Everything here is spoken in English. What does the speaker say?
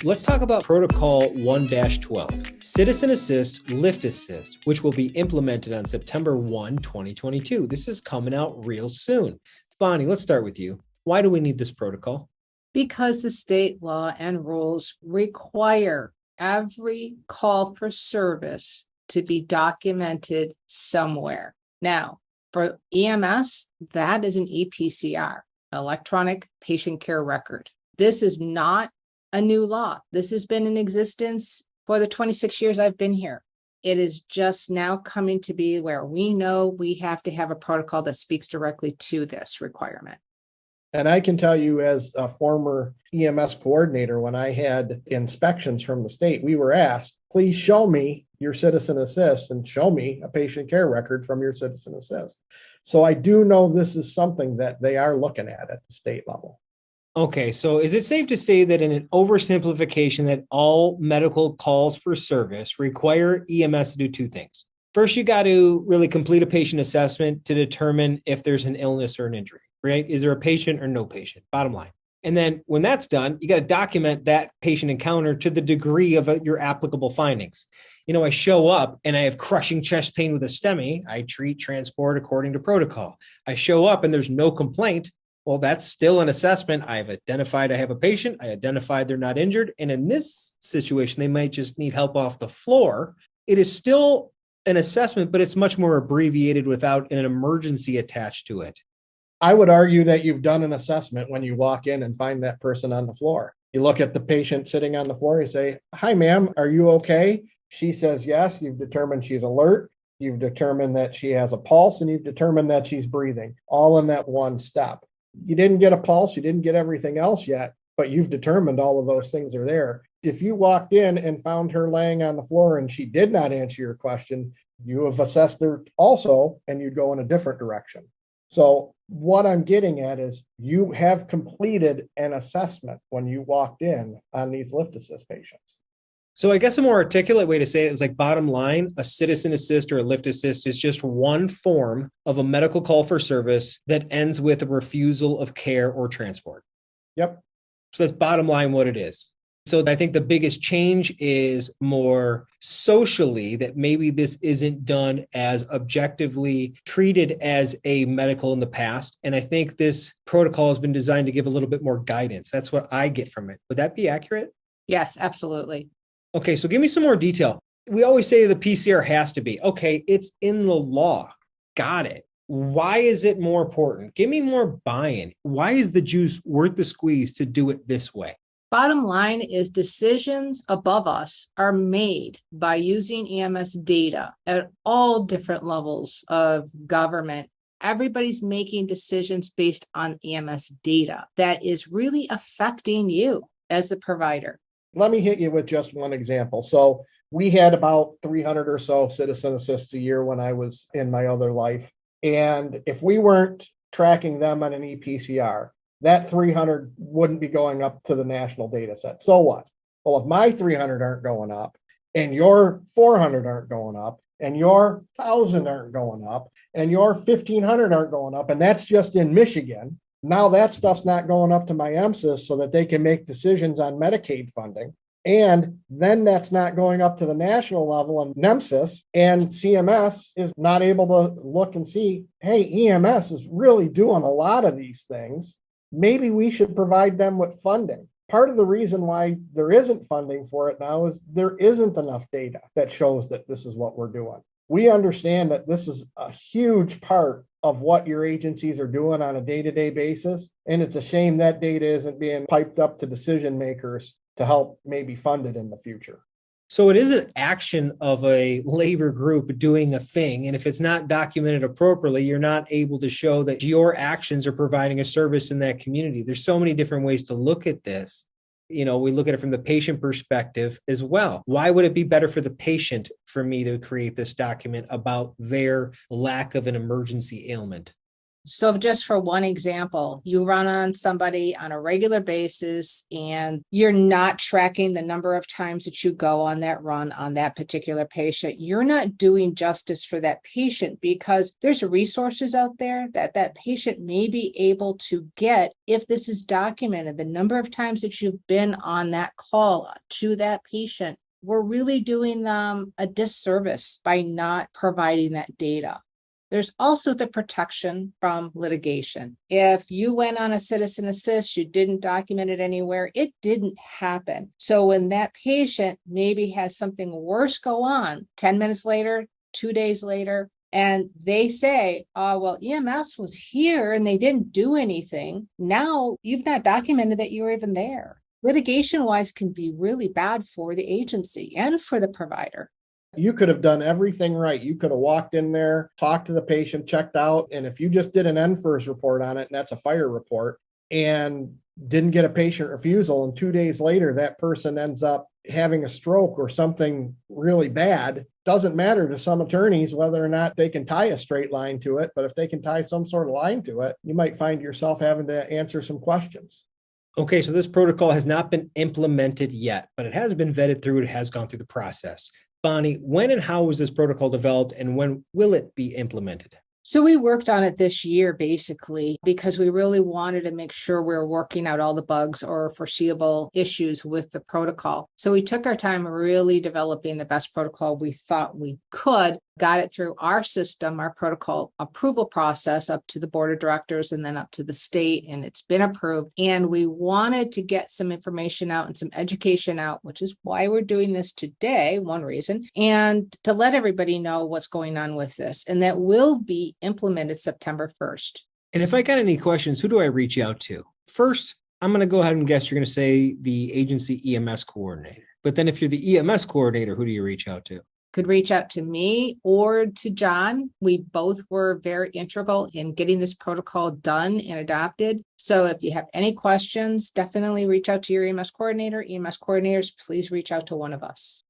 Let's talk about Protocol 1-12, Citizen Assist, Lift Assist, which will be implemented on September 1, 2022. This is coming out real soon. Bonnie, let's start with you. Why do we need this protocol? Because the state law and rules require every call for service to be documented somewhere. Now, for EMS, that is an EPCR, an electronic patient care record. This is not a new law. This has been in existence for the 26 years I've been here. It is just now coming to be where we know we have to have a protocol that speaks directly to this requirement. And I can tell you, as a former EMS coordinator, when I had inspections from the state, we were asked, please show me your Citizen Assist and show me a patient care record from your Citizen Assist. So I do know this is something that they are looking at the state level. Okay, so is it safe to say that in an oversimplification that all medical calls for service require EMS to do two things? First, you got to really complete a patient assessment to determine if there's an illness or an injury, right? Is there a patient or no patient? Bottom line. And then when that's done, you got to document that patient encounter to the degree of your applicable findings. I show up and I have crushing chest pain with a STEMI. I treat, transport according to protocol. I show up and there's no complaint. Well, that's still an assessment. I've identified I have a patient. I identified they're not injured. And in this situation, they might just need help off the floor. It is still an assessment, but it's much more abbreviated without an emergency attached to it. I would argue that you've done an assessment when you walk in and find that person on the floor. You look at the patient sitting on the floor, you say, hi, ma'am, are you okay? She says, yes. You've determined she's alert. You've determined that she has a pulse, and you've determined that she's breathing, all in that one step. You didn't get a pulse. You didn't get everything else yet, but you've determined all of those things are there. If you walked in and found her laying on the floor and she did not answer your question, you have assessed her also, and you'd go in a different direction. So what I'm getting at is you have completed an assessment when you walked in on these lift assist patients. So I guess a more articulate way to say it is like bottom line, a citizen assist or a lift assist is just one form of a medical call for service that ends with a refusal of care or transport. Yep. So that's bottom line what it is. So I think the biggest change is more socially that maybe this isn't done as objectively treated as a medical in the past. And I think this protocol has been designed to give a little bit more guidance. That's what I get from it. Would that be accurate? Yes, absolutely. Okay, so give me some more detail. We always say the PCR has to be. Okay, it's in the law. Got it. Why is it more important? Give me more buy-in. Why is the juice worth the squeeze to do it this way? Bottom line is decisions above us are made by using EMS data at all different levels of government. Everybody's making decisions based on EMS data that is really affecting you as a provider. Let me hit you with just one example. So we had about 300 or so citizen assists a year when I was in my other life. And if we weren't tracking them on an EPCR, that 300 wouldn't be going up to the national data set. So what? Well, if my 300 aren't going up and your 400 aren't going up and your 1,000 aren't going up and your 1,500 aren't going up, and that's just in Michigan, now that stuff's not going up to my EMSIS so that they can make decisions on Medicaid funding. And then that's not going up to the national level on NEMSIS, and CMS is not able to look and see, hey, EMS is really doing a lot of these things. Maybe we should provide them with funding. Part of the reason why there isn't funding for it now is there isn't enough data that shows that this is what we're doing. We understand that this is a huge part of what your agencies are doing on a day-to-day basis. And it's a shame that data isn't being piped up to decision makers to help maybe fund it in the future. So it is an action of a labor group doing a thing. And if it's not documented appropriately, you're not able to show that your actions are providing a service in that community. There's so many different ways to look at this. We look at it from the patient perspective as well. Why would it be better for the patient for me to create this document about their lack of an emergency ailment? So just for one example, you run on somebody on a regular basis and you're not tracking the number of times that you go on that run on that particular patient. You're not doing justice for that patient because there's resources out there that that patient may be able to get if this is documented. The number of times that you've been on that call to that patient, we're really doing them a disservice by not providing that data. There's also the protection from litigation. If you went on a citizen assist, you didn't document it anywhere, it didn't happen. So when that patient maybe has something worse go on 10 minutes later, 2 days later, and they say, oh, well, EMS was here and they didn't do anything. Now you've not documented that you were even there. Litigation-wise can be really bad for the agency and for the provider. You could have done everything right. You could have walked in there, talked to the patient, checked out. And if you just did an NFIRS report on it, and that's a fire report, and didn't get a patient refusal, and 2 days later, that person ends up having a stroke or something really bad, doesn't matter to some attorneys whether or not they can tie a straight line to it. But if they can tie some sort of line to it, you might find yourself having to answer some questions. Okay, so this protocol has not been implemented yet, but it has been vetted through. It has gone through the process. Bonnie, when and how was this protocol developed and when will it be implemented? So we worked on it this year, basically, because we really wanted to make sure we were working out all the bugs or foreseeable issues with the protocol. So we took our time really developing the best protocol we thought we could, got it through our system, our protocol approval process up to the board of directors and then up to the state, and it's been approved. And we wanted to get some information out and some education out, which is why we're doing this today, one reason, and to let everybody know what's going on with this. And that will be implemented September 1st. And if I got any questions, who do I reach out to? First, I'm going to go ahead and guess you're going to say the agency EMS coordinator. But then if you're the EMS coordinator, who do you reach out to? Could reach out to me or to John. We both were very integral in getting this protocol done and adopted. So if you have any questions, definitely reach out to your EMS coordinator. EMS coordinators, please reach out to one of us.